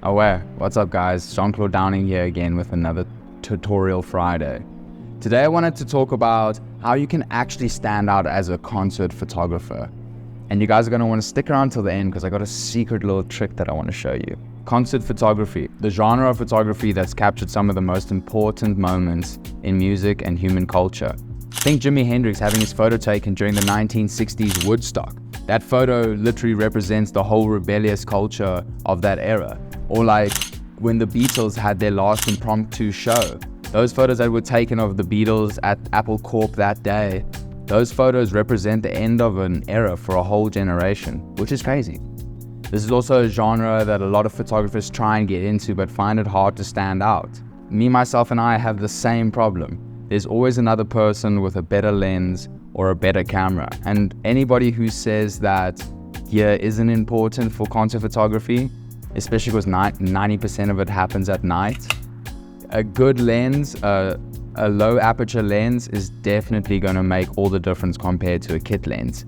Oh, wow. What's up, guys? Jean-Claude Downing here again with another Tutorial Friday. Today I wanted to talk about how you can actually stand out as a concert photographer. And you guys are going to want to stick around till the end because I got a secret little trick that I want to show you. Concert photography, the genre of photography that's captured some of the most important moments in music and human culture. Think Jimi Hendrix having his photo taken during the 1960s Woodstock. That photo literally represents the whole rebellious culture of that era. Or like when the Beatles had their last impromptu show. Those photos that were taken of the Beatles at Apple Corp that day, those photos represent the end of an era for a whole generation, which is crazy. This is also a genre that a lot of photographers try and get into but find it hard to stand out. Me, myself, and I have the same problem. There's always another person with a better lens or a better camera. And anybody who says that gear isn't important for concert photography, especially because 90% of it happens at night, a good lens, a low aperture lens is definitely going to make all the difference compared to a kit lens.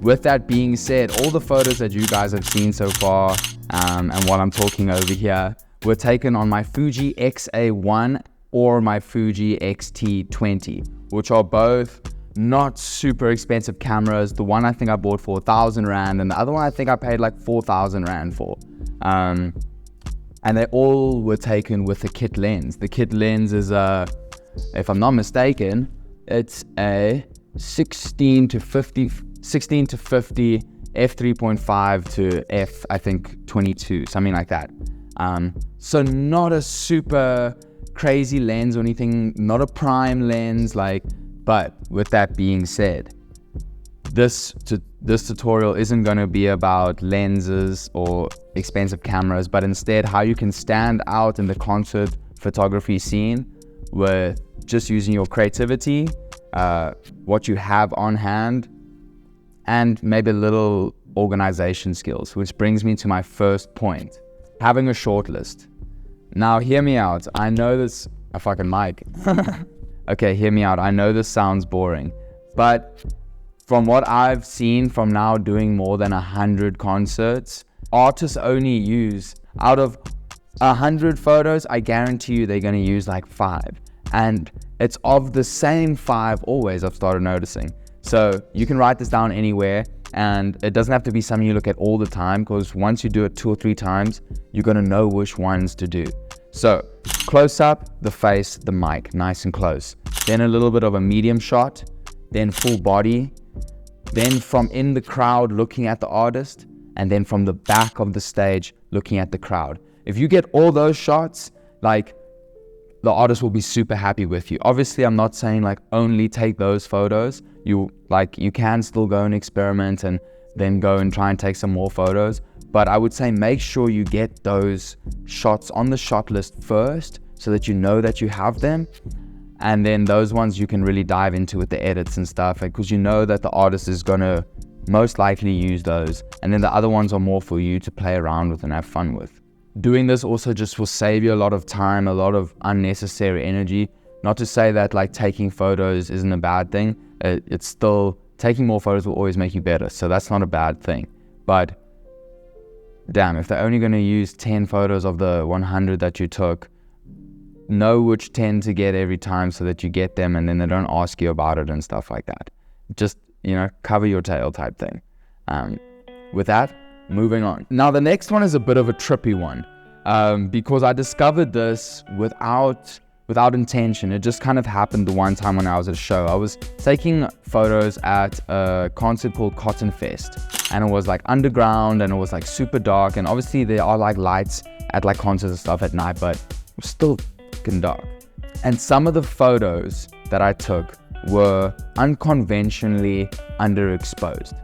With that being said, all the photos that you guys have seen so far, and while I'm talking over here, were taken on my Fuji X-A1 or my Fuji X-T20, which are both not super expensive cameras. The one I think I bought for 1,000 Rand and the other one I think I paid like 4,000 Rand for. And they all were taken with a kit lens. The kit lens is if I'm not mistaken, it's a 16 to 50 f3.5 to f, I think 22, something like that. So not a super crazy lens or anything, not a prime lens, but with that being said, this tutorial isn't going to be about lenses or expensive cameras, but instead how you can stand out in the concert photography scene with just using your creativity, what you have on hand, and maybe a little organization skills, which brings me to my first point, having a short list. Now hear me out. I know this, a fucking mic. Okay, hear me out. I know this sounds boring, but from what I've seen from now doing more than 100 concerts, artists only use, out of 100 photos, I guarantee you they're gonna use like 5. And it's of the same 5 always, I've started noticing. So you can write this down anywhere, and it doesn't have to be something you look at all the time, because once you do it 2 or 3 times, you're gonna know which ones to do. So close up, the face, the mic, nice and close. Then a little bit of a medium shot, then full body, then from in the crowd looking at the artist, and then from the back of the stage looking at the crowd. If you get all those shots, like, the artist will be super happy with you. Obviously, I'm not saying like only take those photos. You can still go and experiment and then go and try and take some more photos. But I would say make sure you get those shots on the shot list first so that you know that you have them. And then those ones you can really dive into with the edits and stuff, because you know that the artist is gonna most likely use those. And then the other ones are more for you to play around with and have fun with. Doing this also just will save you a lot of time, a lot of unnecessary energy. Not to say that like taking photos isn't a bad thing. It's still, taking more photos will always make you better. So that's not a bad thing. But damn, if they're only going to use 10 photos of the 100 that you took, know which 10 to get every time so that you get them and then they don't ask you about it and stuff like that. Just, cover your tail type thing. With that, moving on. Now the next one is a bit of a trippy one, because I discovered this without intention. It just kind of happened the one time when I was at a show. I was taking photos at a concert called Cotton Fest, and it was like underground and it was like super dark, and obviously there are like lights at like concerts and stuff at night, but it was still fucking dark. And some of the photos that I took were unconventionally underexposed.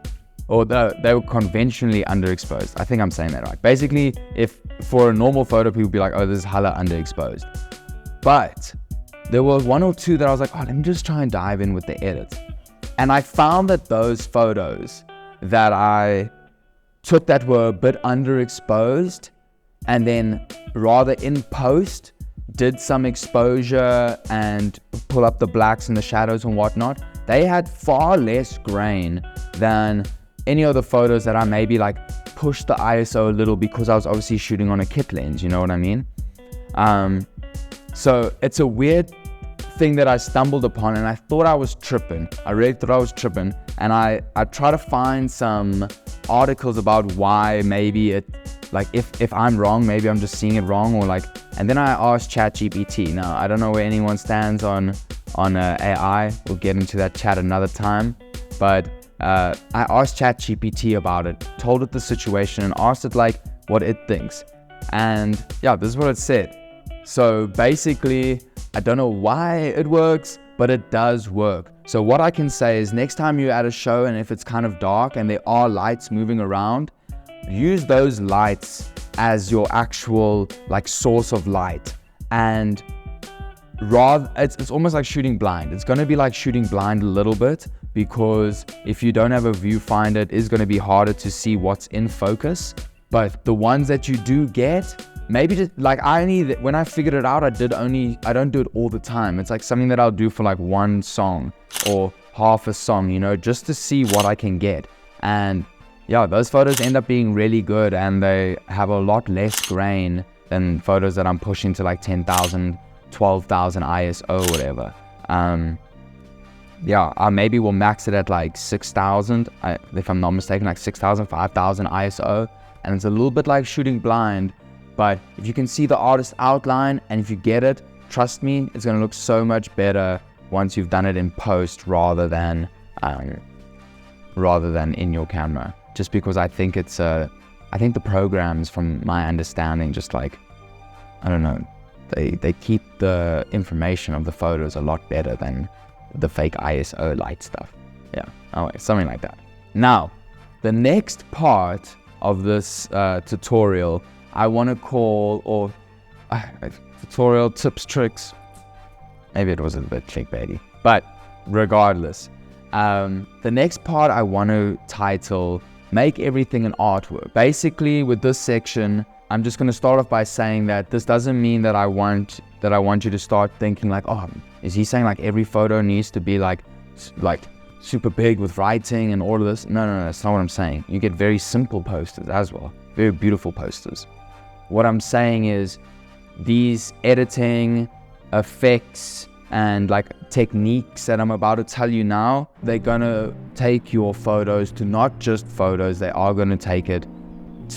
Or they were conventionally underexposed. I think I'm saying that right. Basically, if for a normal photo, people would be like, oh, this is hella underexposed. But there were 1 or 2 that I was like, oh, let me just try and dive in with the edit. And I found that those photos that I took that were a bit underexposed, and then rather in post, did some exposure and pull up the blacks and the shadows and whatnot, they had far less grain than any of the photos that I maybe like push the ISO a little because I was obviously shooting on a kit lens, you know what I mean? So it's a weird thing that I stumbled upon, and I thought I was tripping. I really thought I was tripping, and I try to find some articles about why maybe it, like if I'm wrong, maybe I'm just seeing it wrong, or like, and then I asked ChatGPT. Now I don't know where anyone stands on AI. We'll get into that chat another time, but I asked ChatGPT about it, told it the situation, and asked it like what it thinks, and yeah, this is what it said. So basically, I don't know why it works, but it does work. So what I can say is, next time you're at a show and if it's kind of dark and there are lights moving around, use those lights as your actual like source of light. And rather, it's almost like shooting blind. It's going to be like shooting blind a little bit, because if you don't have a viewfinder, it is going to be harder to see what's in focus. But the ones that you do get, maybe just like when I figured it out, I don't do it all the time. It's like something that I'll do for like one song or half a song, you know, just to see what I can get. And yeah, those photos end up being really good, and they have a lot less grain than photos that I'm pushing to like 10,000, 12,000 ISO, whatever. Yeah, I maybe will max it at like 6,000, if I'm not mistaken, like 6,000, 5,000 ISO. And it's a little bit like shooting blind. But if you can see the artist outline, and if you get it, trust me, it's going to look so much better once you've done it in post rather than in your camera. Just because I think I think the programs, from my understanding, just like, I don't know, they keep the information of the photos a lot better than the fake ISO light stuff. Yeah, something like that. Now, the next part of this tutorial I want to call, tutorial tips, tricks. Maybe it was a bit clickbaity, but regardless, the next part I want to title "Make Everything an Artwork." Basically, with this section, I'm just going to start off by saying that this doesn't mean that I want you to start thinking like, oh, is he saying like every photo needs to be like super big with writing and all of this? No, that's not what I'm saying. You get very simple posters as well, very beautiful posters. What I'm saying is, these editing effects and like techniques that I'm about to tell you now, they're gonna take your photos to not just photos, they are gonna take it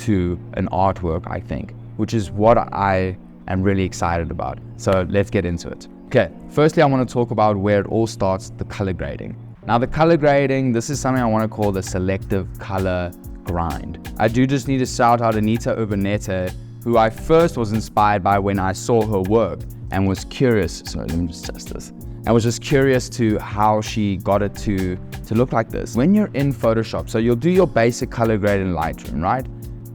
to an artwork, I think, which is what I am really excited about. So let's get into it. Okay, firstly, I want to talk about where it all starts, the color grading. Now, the color grading, this is something I want to call the selective color grind. I do just need to shout out Anita Urbaneta, who I first was inspired by when I saw her work and was curious. Sorry, let me just test this. I was just curious to how she got it to look like this. When you're in Photoshop, so you'll do your basic color grade in Lightroom, right?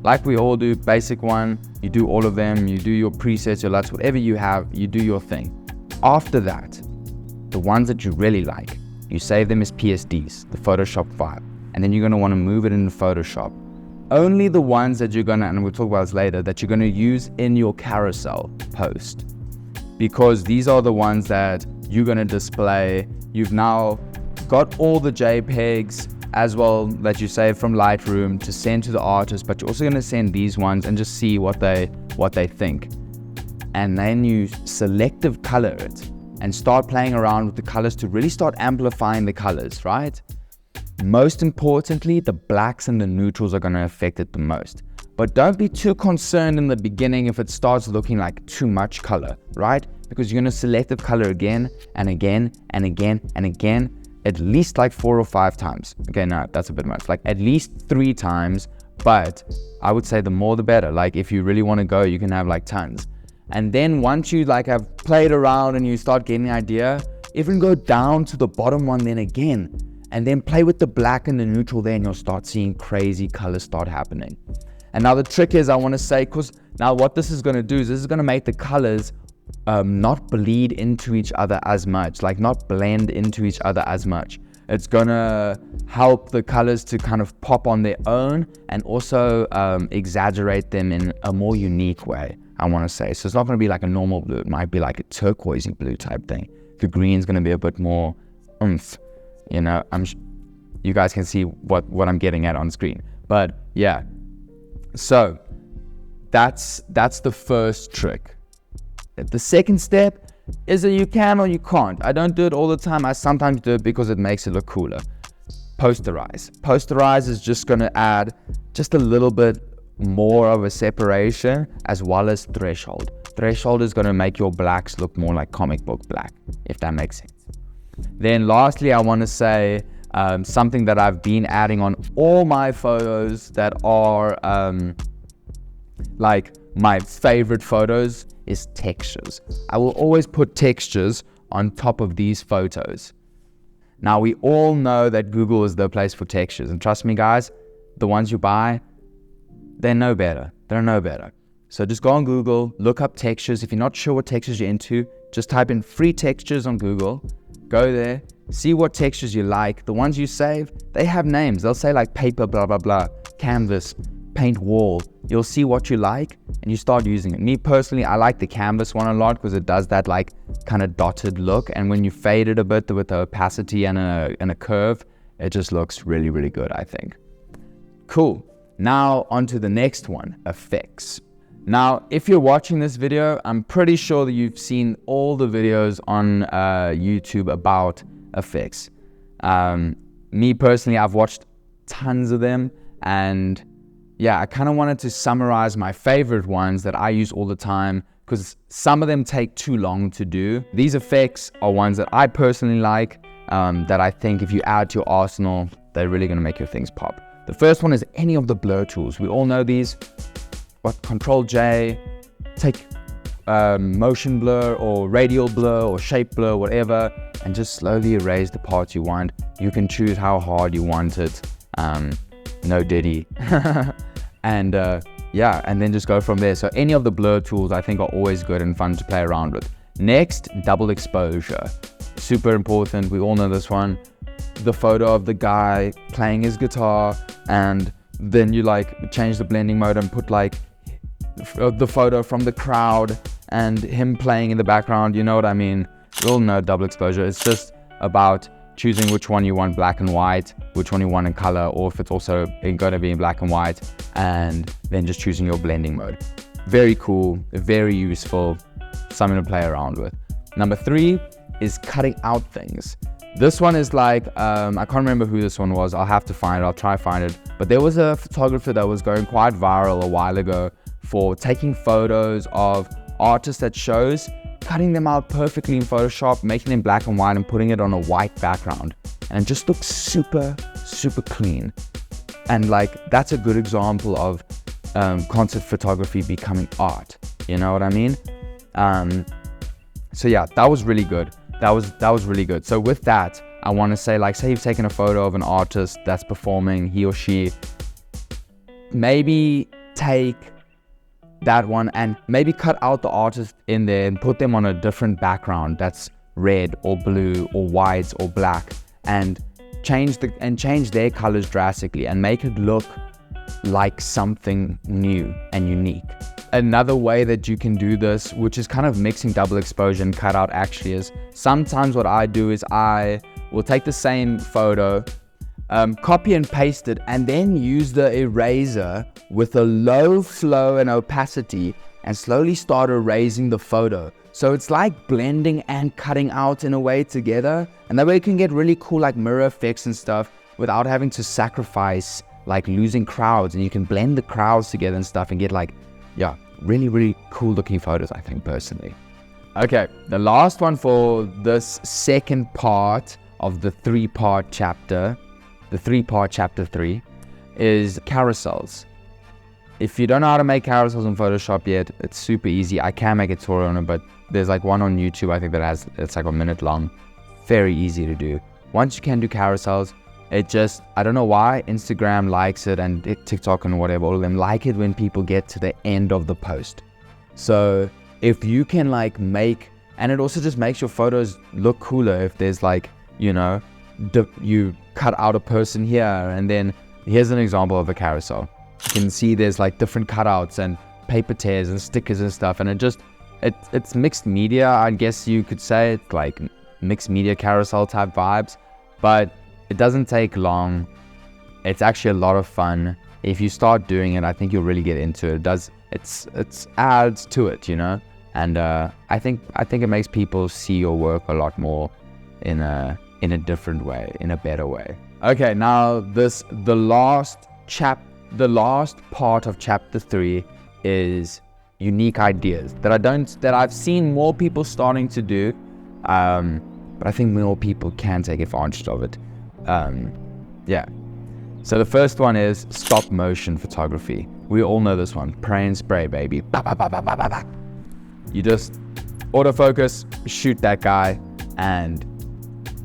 Like we all do, basic one, you do all of them, you do your presets, your LUTs, whatever you have, you do your thing. After that, the ones that you really like, you save them as PSDs, the Photoshop file, and then you're gonna wanna move it into Photoshop. Only the ones that you're gonna, and we'll talk about this later, that you're gonna use in your carousel post, because these are the ones that you're gonna display. You've now got all the JPEGs as well that you save from Lightroom to send to the artist, but you're also gonna send these ones and just see what they think. And then you selective color it and start playing around with the colors to really start amplifying the colors, right? Most importantly, the blacks and the neutrals are going to affect it the most. But don't be too concerned in the beginning if it starts looking like too much color, right? Because you're going to selective color again and again and again and again, at least like 4 or 5 times. Okay, no, that's a bit much. Like at least 3 times, but I would say the more the better. Like if you really want to go, you can have like tons. And then once you like have played around and you start getting the idea, even go down to the bottom one then again, and then play with the black and the neutral there, and you'll start seeing crazy colors start happening. And now the trick is, I want to say, because now what this is going to do is this is going to make the colors not bleed into each other as much, like not blend into each other as much. It's going to help the colors to kind of pop on their own and also exaggerate them in a more unique way, I want to say. So it's not going to be like a normal blue. It might be like a turquoisey blue type thing. The green's going to be a bit more oomph. You know, you guys can see what I'm getting at on screen. But yeah, So that's the first trick. The second step is that you can or you can't. I don't do it all the time. I sometimes do it because it makes it look cooler. Posterize. Posterize is just going to add just a little bit more of a separation, as well as threshold. Threshold is going to make your blacks look more like comic book black, if that makes sense. Then lastly, I want to say something that I've been adding on all my photos that are like my favorite photos is textures. I will always put textures on top of these photos. Now, we all know that Google is the place for textures, and trust me guys, the ones you buy, they know better. They know better. So just go on Google, look up textures. If you're not sure what textures you're into, just type in free textures on Google. Go there, see what textures you like. The ones you save, they have names. They'll say like paper, blah, blah, blah, canvas, paint wall. You'll see what you like and you start using it. Me personally, I like the canvas one a lot because it does that like kind of dotted look. And when you fade it a bit with the opacity and a curve, it just looks really, really good, I think. Cool. Now on to the next one, effects. Now, if you're watching this video, I'm pretty sure that you've seen all the videos on YouTube about effects. Me personally, I've watched tons of them, and yeah, I kind of wanted to summarize my favorite ones that I use all the time because some of them take too long to do. These effects are ones that I personally like, that I think if you add to your arsenal, they're really going to make your things pop. The first one is any of the blur tools. We all know these. Control J, take motion blur or radial blur or shape blur, whatever, and just slowly erase the parts you want. You can choose how hard you want it. No diddy. And yeah, and then just go from there. So any of the blur tools I think are always good and fun to play around with. Next, double exposure. Super important. We all know this one. The photo of the guy playing his guitar, and then you like change the blending mode and put like the photo from the crowd and him playing in the background. You know what I mean? We all know double exposure. It's just about choosing which one you want black and white, which one you want in color, or if it's also going to be in black and white, and then just choosing your blending mode. Very cool, very useful, something to play around with. Number 3 is cutting out things. This one is like, I can't remember who this one was. I'll have to find it. I'll try to find it. But there was a photographer that was going quite viral a while ago for taking photos of artists at shows, cutting them out perfectly in Photoshop, making them black and white and putting it on a white background. And it just looks super, super clean. And like, that's a good example of concert photography becoming art. You know what I mean? So yeah, that was really good. That was really good. So with that, I want to say, like, say you've taken a photo of an artist that's performing, he or she, maybe take that one and maybe cut out the artist in there and put them on a different background that's red or blue or white or black, and change their colors drastically and make it look like something new and unique. Another way that you can do this, which is kind of mixing double exposure and cutout actually, is sometimes what I do is I will take the same photo, copy and paste it, and then use the eraser with a low flow and opacity and slowly start erasing the photo. So it's like blending and cutting out in a way together, and that way you can get really cool like mirror effects and stuff without having to sacrifice like losing crowds, and you can blend the crowds together and stuff and get like, yeah, really, really cool looking photos, I think personally. Okay, the last one for this second part of the 3-part chapter, the 3-part chapter 3, is carousels. If you don't know how to make carousels in Photoshop yet, it's super easy. I can make a tutorial on it, but there's like one on YouTube, I think that it's like a minute long. Very easy to do. Once you can do carousels, it just, I don't know why, Instagram likes it, and TikTok and whatever, all of them like it when people get to the end of the post. So if you can like make, and it also just makes your photos look cooler if there's like, you know, you cut out a person here, and then here's an example of a carousel. You can see there's like different cutouts and paper tears and stickers and stuff, and it's mixed media, I guess you could say. It's like mixed media carousel type vibes, but it doesn't take long. It's actually a lot of fun, if you start doing it, I think you'll really get into it. It's adds to it, you know. And I think it makes people see your work a lot more in a different way, in a better way. Okay, now the last part of chapter 3 is unique ideas that I've seen more people starting to do, but I think more people can take advantage of it. Yeah. So the first one is stop motion photography. We all know this one. Pray and spray, baby. Bah, bah, bah, bah, bah, bah, bah. You just autofocus, shoot that guy, and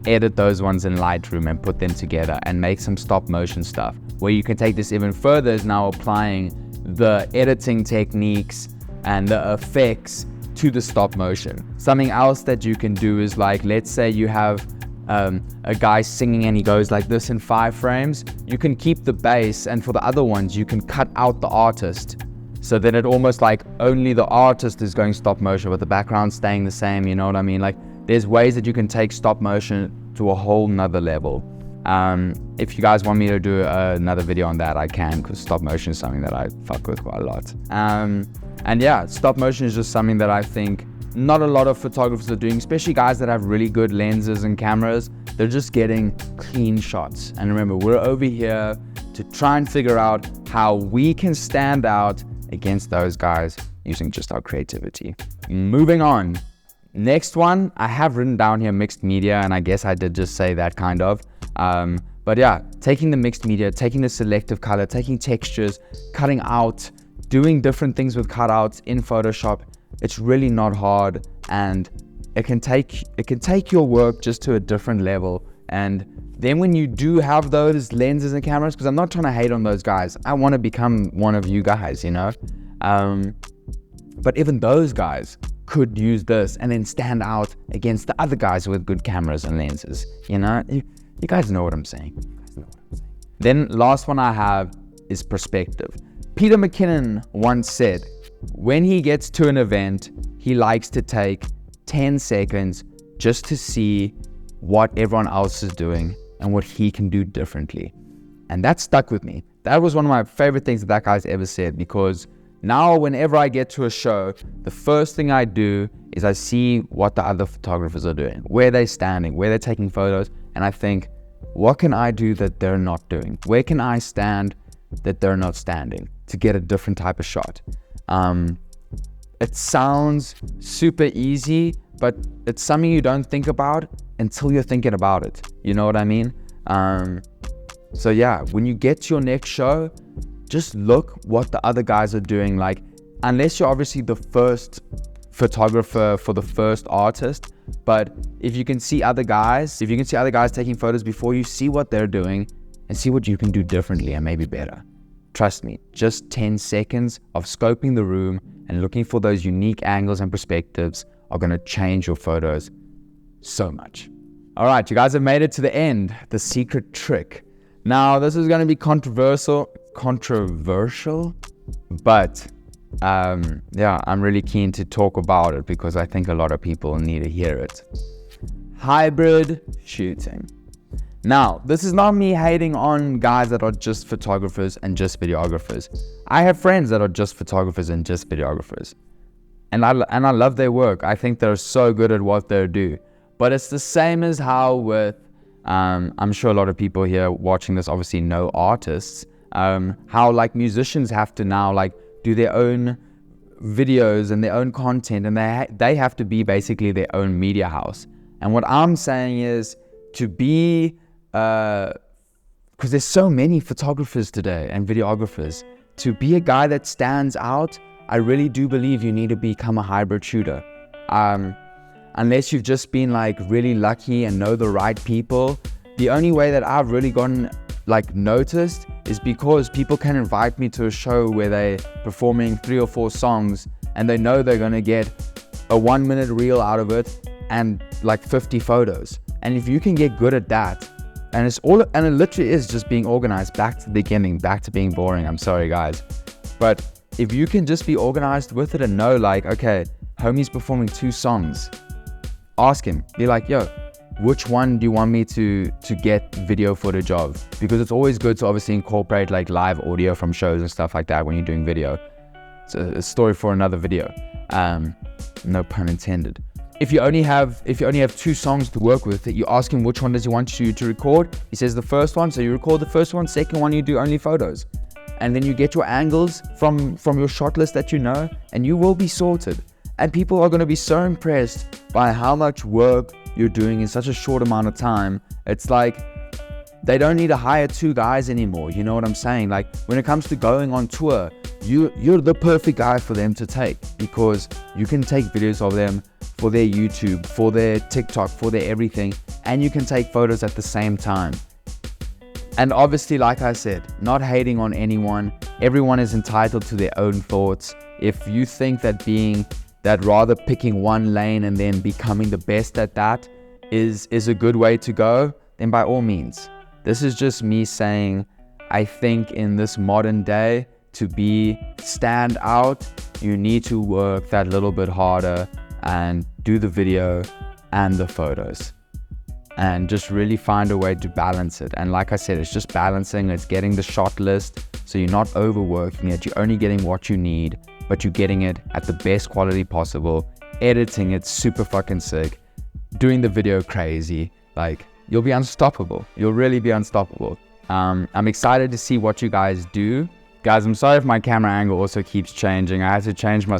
edit those ones in Lightroom and put them together and make some stop motion stuff. Where you can take this even further is now applying the editing techniques and the effects to the stop motion. Something else that you can do is, like, let's say you have a guy singing and he goes like this in 5 frames. You can keep the bass, and for the other ones you can cut out the artist, so then it almost like only the artist is going stop motion but the background staying the same, you know what I mean? Like, there's ways that you can take stop motion to a whole nother level. If you guys want me to do another video on that, I can, because stop motion is something that I fuck with quite a lot. And yeah, stop motion is just something that I think not a lot of photographers are doing, especially guys that have really good lenses and cameras. They're just getting clean shots. And remember, we're over here to try and figure out how we can stand out against those guys using just our creativity. Moving on. Next one, I have written down here mixed media, and I guess I did just say that kind of. But yeah, taking the mixed media, taking the selective color, taking textures, cutting out, doing different things with cutouts in Photoshop. It's really not hard, and it can take your work just to a different level. And then when you do have those lenses and cameras, because I'm not trying to hate on those guys, I want to become one of you guys, you know. But even those guys could use this and then stand out against the other guys with good cameras and lenses. You know, you guys know what I'm saying. Then last one I have is perspective. Peter McKinnon once said, when he gets to an event, he likes to take 10 seconds just to see what everyone else is doing and what he can do differently. And that stuck with me. That was one of my favorite things that guy's ever said, because now whenever I get to a show, the first thing I do is I see what the other photographers are doing, where they're standing, where they're taking photos, and I think, what can I do that they're not doing? Where can I stand that they're not standing to get a different type of shot? It sounds super easy, but it's something you don't think about until you're thinking about it. You know what I mean? So yeah, when you get to your next show, just look what the other guys are doing. Like, unless you're obviously the first photographer for the first artist, but if you can see other guys, taking photos before you, see what they're doing and see what you can do differently and maybe better. Trust me, just 10 seconds of scoping the room and looking for those unique angles and perspectives are going to change your photos so much. All right, you guys have made it to the end, the secret trick. Now, this is going to be controversial, but yeah, I'm really keen to talk about it because I think a lot of people need to hear it. Hybrid shooting. Now, this is not me hating on guys that are just photographers and just videographers. I have friends that are just photographers and just videographers. And I love their work. I think they're so good at what they do. But it's the same as how with, I'm sure a lot of people here watching this obviously know artists, how like musicians have to now like do their own videos and their own content, and they have to be basically their own media house. And what I'm saying is to be, because there's so many photographers today and videographers, to be a guy that stands out, I really do believe you need to become a hybrid shooter. Unless you've just been like really lucky and know the right people. The only way that I've really gotten like noticed is because people can invite me to a show where they're performing 3 or 4 songs and they know they're gonna get a 1-minute reel out of it and like 50 photos. And if you can get good at that, and it literally is just being organized, back to the beginning, back to being boring. I'm sorry guys. But if you can just be organized with it and know like, okay, homie's performing 2 songs, ask him, be like, yo, which one do you want me to get video footage of? Because it's always good to obviously incorporate like live audio from shows and stuff like that when you're doing video. It's a story for another video. No pun intended. If you only have 2 songs to work with, you ask him which one does he want you to record. He says the first one, so you record the first one. Second one, you do only photos, and then you get your angles from your shot list that you know, and you will be sorted. And people are going to be so impressed by how much work you're doing in such a short amount of time. It's like they don't need to hire 2 guys anymore. You know what I'm saying? Like when it comes to going on tour, you're the perfect guy for them to take, because you can take videos of them for their YouTube, for their TikTok, for their everything, and you can take photos at the same time. And obviously, like I said, not hating on anyone. Everyone is entitled to their own thoughts. If you think that rather picking one lane and then becoming the best at that is a good way to go, then by all means. This is just me saying, I think in this modern day, to stand out, you need to work that little bit harder and do the video and the photos, and just really find a way to balance it. And like I said, it's just balancing, it's getting the shot list, so you're not overworking it, you're only getting what you need, but you're getting it at the best quality possible, editing it super fucking sick, doing the video crazy. Like, you'll be unstoppable. You'll really be unstoppable. I'm excited to see what you guys do. Guys, I'm sorry if my camera angle also keeps changing. I had to change my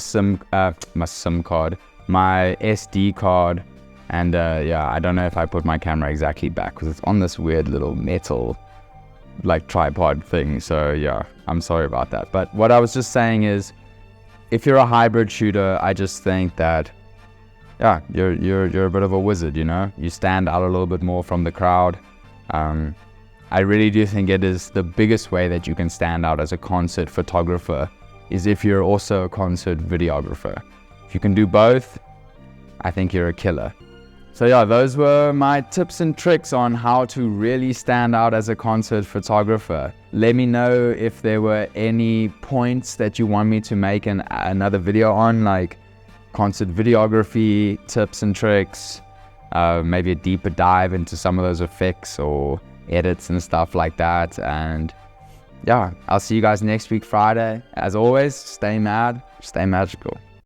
my SD card, and yeah, I don't know if I put my camera exactly back because it's on this weird little metal like tripod thing. So yeah, I'm sorry about that. But what I was just saying is, if you're a hybrid shooter, I just think that, yeah, you're a bit of a wizard, you know? You stand out a little bit more from the crowd. I really do think it is the biggest way that you can stand out as a concert photographer is if you're also a concert videographer. If you can do both, I think you're a killer. So yeah, those were my tips and tricks on how to really stand out as a concert photographer. Let me know if there were any points that you want me to make another video on, like concert videography, tips and tricks, maybe a deeper dive into some of those effects or edits and stuff like that. And yeah, I'll see you guys next week, Friday. As always, stay mad, stay magical.